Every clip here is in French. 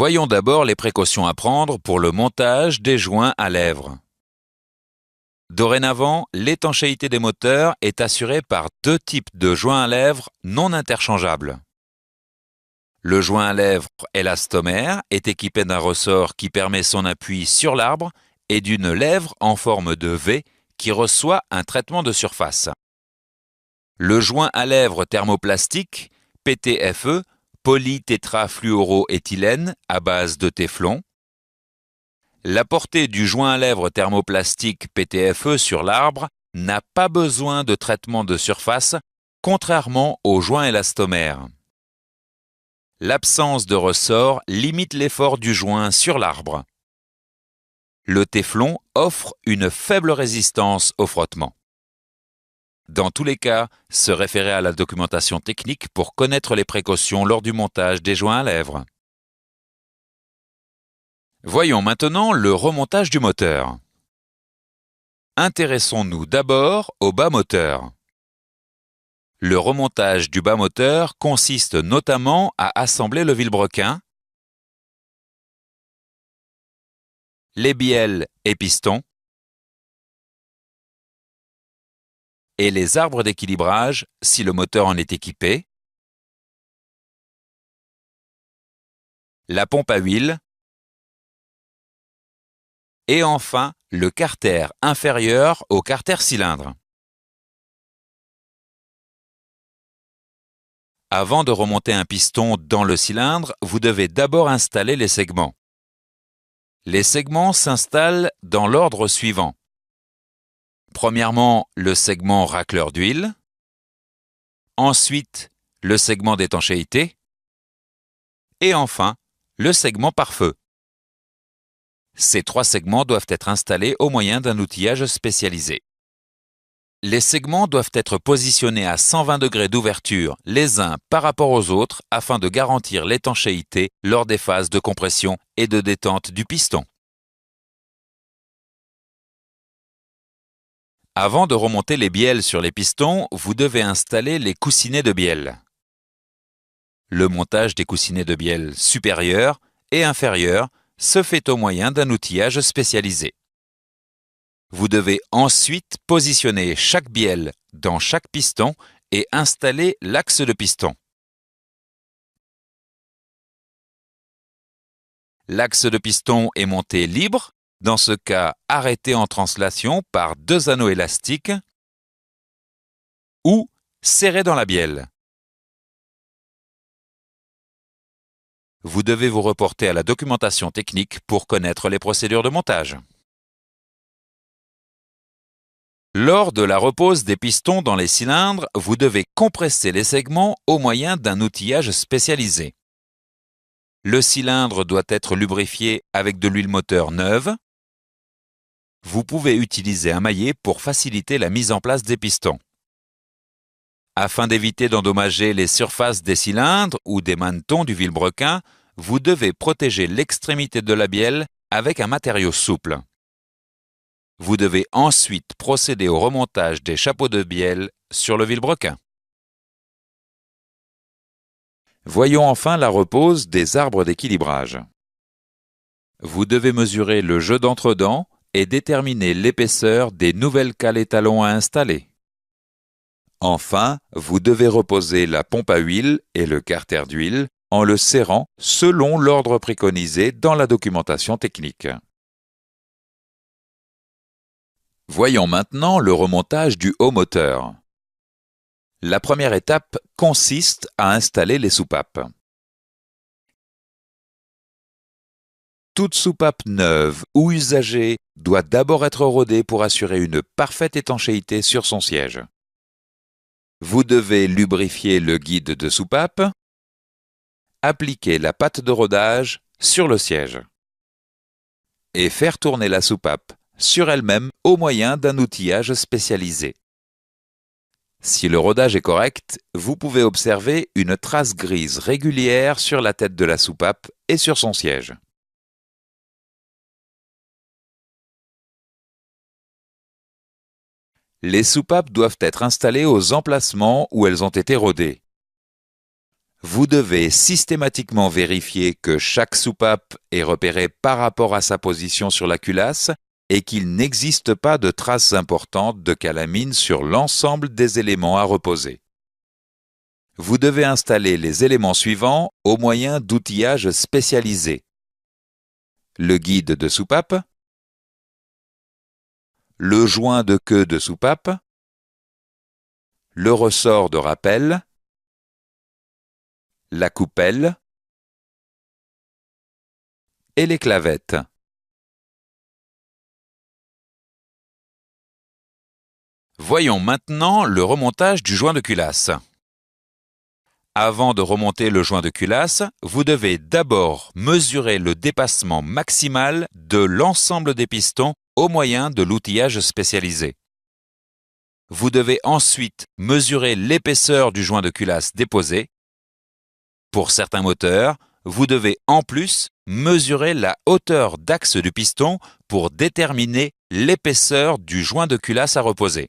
Voyons d'abord les précautions à prendre pour le montage des joints à lèvres. Dorénavant, l'étanchéité des moteurs est assurée par deux types de joints à lèvres non interchangeables. Le joint à lèvres élastomère est équipé d'un ressort qui permet son appui sur l'arbre et d'une lèvre en forme de V qui reçoit un traitement de surface. Le joint à lèvres thermoplastique, PTFE, polytétrafluoroéthylène à base de téflon. La portée du joint à lèvres thermoplastique PTFE sur l'arbre n'a pas besoin de traitement de surface, contrairement au joint élastomère. L'absence de ressort limite l'effort du joint sur l'arbre. Le téflon offre une faible résistance au frottement. Dans tous les cas, se référer à la documentation technique pour connaître les précautions lors du montage des joints à lèvres. Voyons maintenant le remontage du moteur. Intéressons-nous d'abord au bas moteur. Le remontage du bas moteur consiste notamment à assembler le vilebrequin, les bielles et pistons, et les arbres d'équilibrage si le moteur en est équipé, la pompe à huile, et enfin le carter inférieur au carter cylindre. Avant de remonter un piston dans le cylindre, vous devez d'abord installer les segments. Les segments s'installent dans l'ordre suivant. Premièrement, le segment racleur d'huile. Ensuite, le segment d'étanchéité. Et enfin, le segment pare-feu. Ces trois segments doivent être installés au moyen d'un outillage spécialisé. Les segments doivent être positionnés à 120 degrés d'ouverture les uns par rapport aux autres afin de garantir l'étanchéité lors des phases de compression et de détente du piston. Avant de remonter les bielles sur les pistons, vous devez installer les coussinets de bielle. Le montage des coussinets de bielle supérieurs et inférieurs se fait au moyen d'un outillage spécialisé. Vous devez ensuite positionner chaque bielle dans chaque piston et installer l'axe de piston. L'axe de piston est monté libre, dans ce cas arrêté en translation par deux anneaux élastiques ou serré dans la bielle. Vous devez vous reporter à la documentation technique pour connaître les procédures de montage. Lors de la repose des pistons dans les cylindres, vous devez compresser les segments au moyen d'un outillage spécialisé. Le cylindre doit être lubrifié avec de l'huile moteur neuve. Vous pouvez utiliser un maillet pour faciliter la mise en place des pistons. Afin d'éviter d'endommager les surfaces des cylindres ou des manetons du vilebrequin, vous devez protéger l'extrémité de la bielle avec un matériau souple. Vous devez ensuite procéder au remontage des chapeaux de bielle sur le vilebrequin. Voyons enfin la repose des arbres d'équilibrage. Vous devez mesurer le jeu d'entre-dents et déterminer l'épaisseur des nouvelles cales étalons à installer. Enfin, vous devez reposer la pompe à huile et le carter d'huile en le serrant selon l'ordre préconisé dans la documentation technique. Voyons maintenant le remontage du haut moteur. La première étape consiste à installer les soupapes. Toute soupape neuve ou usagée doit d'abord être rodée pour assurer une parfaite étanchéité sur son siège. Vous devez lubrifier le guide de soupape, appliquer la pâte de rodage sur le siège et faire tourner la soupape sur elle-même au moyen d'un outillage spécialisé. Si le rodage est correct, vous pouvez observer une trace grise régulière sur la tête de la soupape et sur son siège. Les soupapes doivent être installées aux emplacements où elles ont été rodées. Vous devez systématiquement vérifier que chaque soupape est repérée par rapport à sa position sur la culasse et qu'il n'existe pas de traces importantes de calamine sur l'ensemble des éléments à reposer. Vous devez installer les éléments suivants au moyen d'outillages spécialisés. Le guide de soupape, le joint de queue de soupape, le ressort de rappel, la coupelle et les clavettes. Voyons maintenant le remontage du joint de culasse. Avant de remonter le joint de culasse, vous devez d'abord mesurer le dépassement maximal de l'ensemble des pistons au moyen de l'outillage spécialisé. Vous devez ensuite mesurer l'épaisseur du joint de culasse déposé. Pour certains moteurs, vous devez en plus mesurer la hauteur d'axe du piston pour déterminer l'épaisseur du joint de culasse à reposer.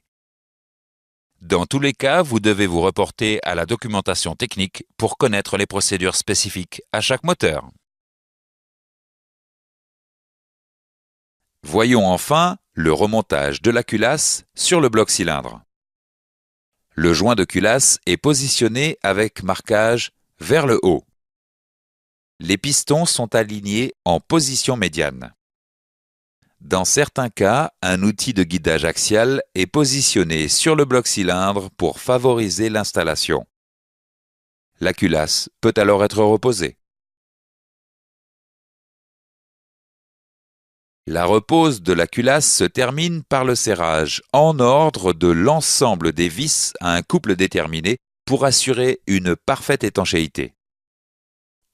Dans tous les cas, vous devez vous reporter à la documentation technique pour connaître les procédures spécifiques à chaque moteur. Voyons enfin le remontage de la culasse sur le bloc cylindre. Le joint de culasse est positionné avec marquage vers le haut. Les pistons sont alignés en position médiane. Dans certains cas, un outil de guidage axial est positionné sur le bloc cylindre pour favoriser l'installation. La culasse peut alors être reposée. La repose de la culasse se termine par le serrage en ordre de l'ensemble des vis à un couple déterminé pour assurer une parfaite étanchéité.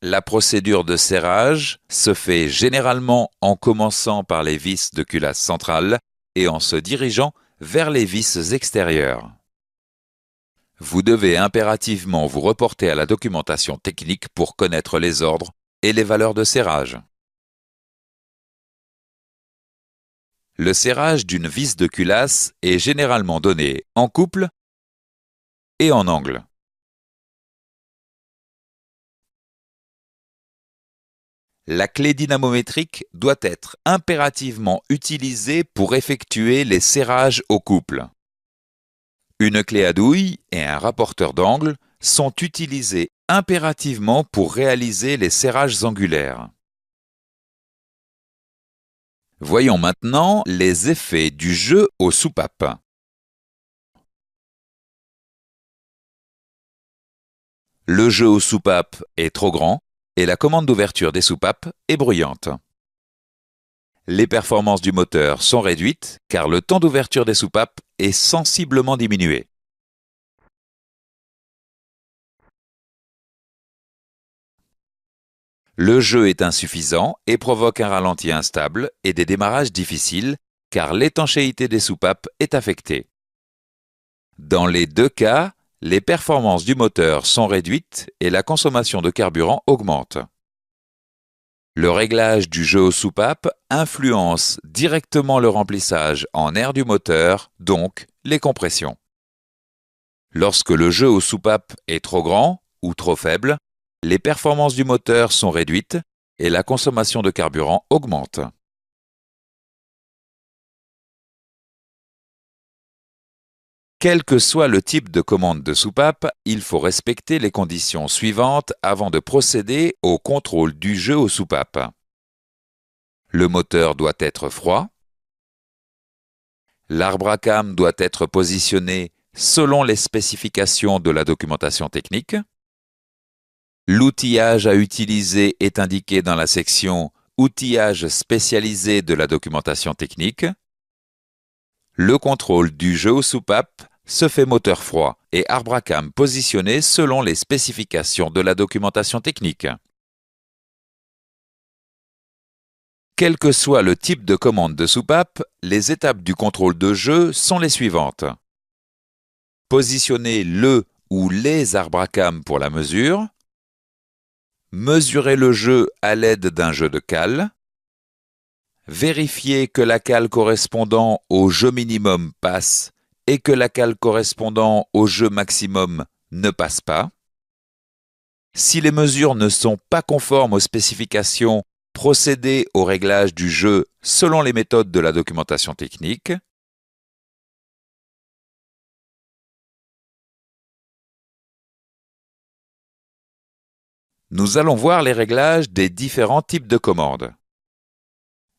La procédure de serrage se fait généralement en commençant par les vis de culasse centrale et en se dirigeant vers les vis extérieures. Vous devez impérativement vous reporter à la documentation technique pour connaître les ordres et les valeurs de serrage. Le serrage d'une vis de culasse est généralement donné en couple et en angle. La clé dynamométrique doit être impérativement utilisée pour effectuer les serrages au couple. Une clé à douille et un rapporteur d'angle sont utilisés impérativement pour réaliser les serrages angulaires. Voyons maintenant les effets du jeu aux soupapes. Le jeu aux soupapes est trop grand et la commande d'ouverture des soupapes est bruyante. Les performances du moteur sont réduites car le temps d'ouverture des soupapes est sensiblement diminué. Le jeu est insuffisant et provoque un ralenti instable et des démarrages difficiles car l'étanchéité des soupapes est affectée. Dans les deux cas, les performances du moteur sont réduites et la consommation de carburant augmente. Le réglage du jeu aux soupapes influence directement le remplissage en air du moteur, donc les compressions. Lorsque le jeu aux soupapes est trop grand ou trop faible, les performances du moteur sont réduites et la consommation de carburant augmente. Quel que soit le type de commande de soupape, il faut respecter les conditions suivantes avant de procéder au contrôle du jeu aux soupapes. Le moteur doit être froid. L'arbre à cam doit être positionné selon les spécifications de la documentation technique. L'outillage à utiliser est indiqué dans la section « Outillage spécialisé » de la documentation technique. Le contrôle du jeu aux soupapes se fait moteur froid et arbre à cam positionné selon les spécifications de la documentation technique. Quel que soit le type de commande de soupape, les étapes du contrôle de jeu sont les suivantes. Positionner le ou les arbres à cam pour la mesure. Mesurer le jeu à l'aide d'un jeu de cale. Vérifier que la cale correspondant au jeu minimum passe et que la cale correspondant au jeu maximum ne passe pas. Si les mesures ne sont pas conformes aux spécifications, procédez au réglage du jeu selon les méthodes de la documentation technique. Nous allons voir les réglages des différents types de commandes.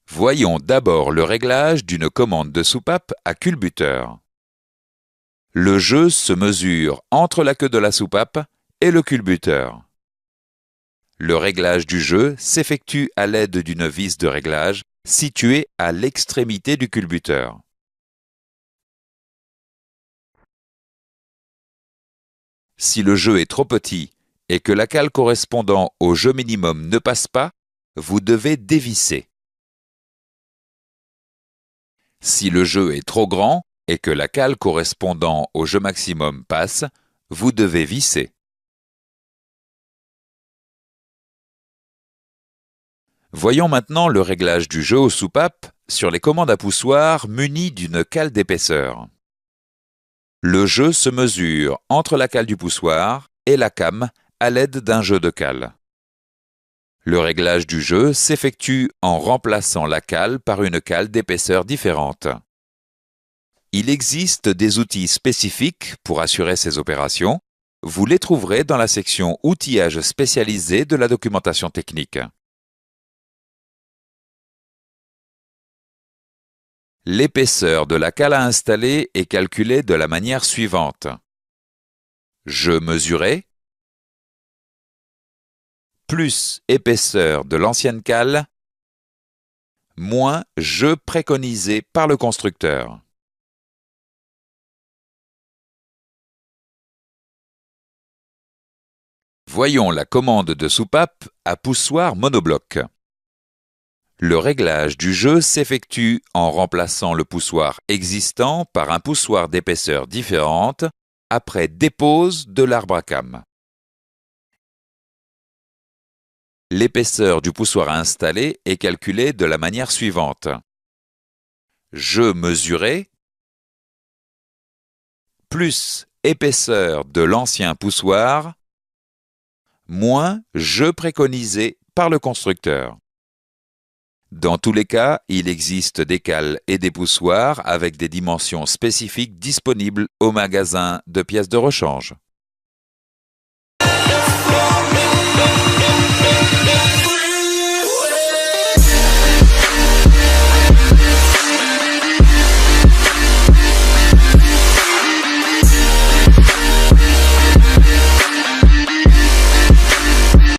Voyons d'abord le réglage d'une commande de soupape à culbuteur. Le jeu se mesure entre la queue de la soupape et le culbuteur. Le réglage du jeu s'effectue à l'aide d'une vis de réglage située à l'extrémité du culbuteur. Si le jeu est trop petit et que la cale correspondant au jeu minimum ne passe pas, vous devez dévisser. Si le jeu est trop grand et que la cale correspondant au jeu maximum passe, vous devez visser. Voyons maintenant le réglage du jeu aux soupapes sur les commandes à poussoir munies d'une cale d'épaisseur. Le jeu se mesure entre la cale du poussoir et la came à l'aide d'un jeu de cale. Le réglage du jeu s'effectue en remplaçant la cale par une cale d'épaisseur différente. Il existe des outils spécifiques pour assurer ces opérations. Vous les trouverez dans la section outillage spécialisé de la documentation technique. L'épaisseur de la cale à installer est calculée de la manière suivante. Jeu mesuré plus épaisseur de l'ancienne cale moins jeu préconisé par le constructeur. Voyons la commande de soupape à poussoir monobloc. Le réglage du jeu s'effectue en remplaçant le poussoir existant par un poussoir d'épaisseur différente après dépose de l'arbre à came. L'épaisseur du poussoir à installer est calculée de la manière suivante. Jeu mesuré plus épaisseur de l'ancien poussoir moins jeu préconisé par le constructeur. Dans tous les cas, il existe des cales et des poussoirs avec des dimensions spécifiques disponibles au magasin de pièces de rechange.